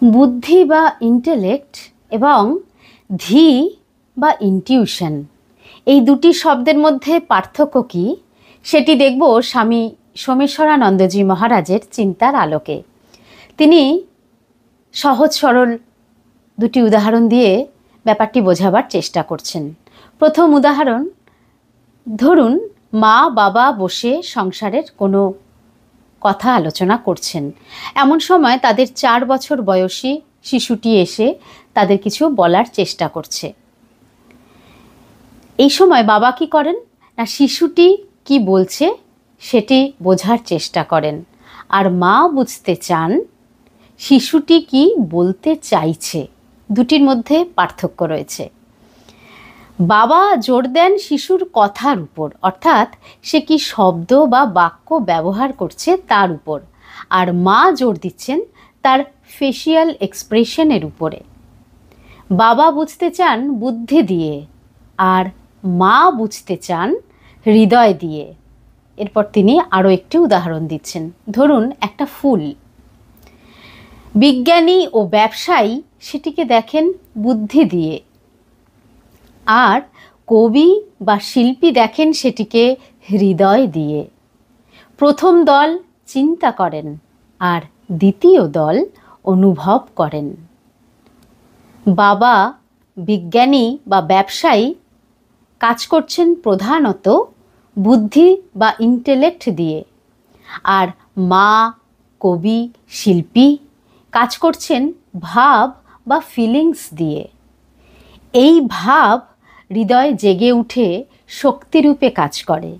বুদ্ধি বা ইন্টেলেক্ট এবং ধী বা ইনটিউশন, এই দুটি শব্দের মধ্যে পার্থক্য কী সেটি দেখব স্বামী সোমেশ্বরানন্দজি মহারাজের চিন্তার আলোকে। তিনি সহজ সরল দুটি উদাহরণ দিয়ে ব্যাপারটি বোঝাবার চেষ্টা করছেন। প্রথম উদাহরণ, ধরুন মা বাবা বসে সংসারের কোনো কথা আলোচনা করছেন। এমন সময় তাদের 4 বছর বয়সী শিশুটি এসে তাদের কিছু বলার চেষ্টা করছে। এই সময় বাবা কি করেন না, শিশুটি কি বলছে সেটি বোঝার চেষ্টা করেন, আর মা বুঝতে চান শিশুটি কি বলতে চাইছে। দুটির মধ্যে পার্থক্য রয়েছে। বাবা জোর দেন শিশুর কথার উপর, অর্থাৎ সে কি শব্দ বা বাক্য ব্যবহার করছে তার উপর, আর মা জোর দিচ্ছেন তার ফেসিয়াল এক্সপ্রেশনের উপরে। বাবা বুঝতে চান বুদ্ধি দিয়ে, আর মা বুঝতে চান হৃদয় দিয়ে। এরপর তিনি আরও একটি উদাহরণ দিচ্ছেন। ধরুন একটা ফুল, বিজ্ঞানী ও ব্যবসায়ী সেটিকে দেখেন বুদ্ধি দিয়ে, আর কবি বা শিল্পী দেখেন সেটিকে হৃদয় দিয়ে। প্রথম দল চিন্তা করেন আর দ্বিতীয় দল অনুভব করেন। বাবা বিজ্ঞানী বা ব্যবসায়ী কাজ করছেন প্রধানত বুদ্ধি বা ইন্টেলেক্ট দিয়ে, আর মা কবি শিল্পী কাজ করছেন ভাব বা ফিলিংস দিয়ে। এই ভাব হৃদয়ে জেগে উঠে শক্তিরূপে কাজ করে।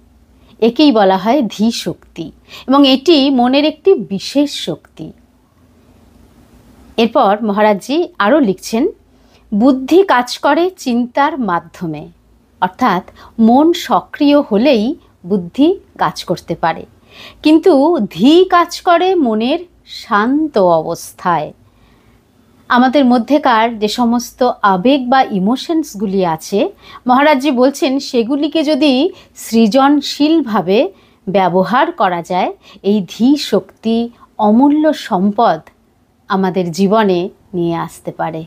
একেই বলা হয় ধী শক্তি, এবং এটি মনের একটি বিশেষ শক্তি। এরপর মহারাজজি আরও লিখছেন, বুদ্ধি কাজ করে চিন্তার মাধ্যমে, অর্থাৎ মন সক্রিয় হলেই বুদ্ধি কাজ করতে পারে, কিন্তু ধী কাজ করে মনের শান্ত অবস্থায়। আমাদের মধ্যেকার যে সমস্ত আবেগ বা ইমোশনসগুলি আছে, মহারাজজি বলছেন সেগুলিকে যদি সৃজনশীলভাবে ব্যবহার করা যায়, এই ধী শক্তি অমূল্য সম্পদ আমাদের জীবনে নিয়ে আসতে পারে।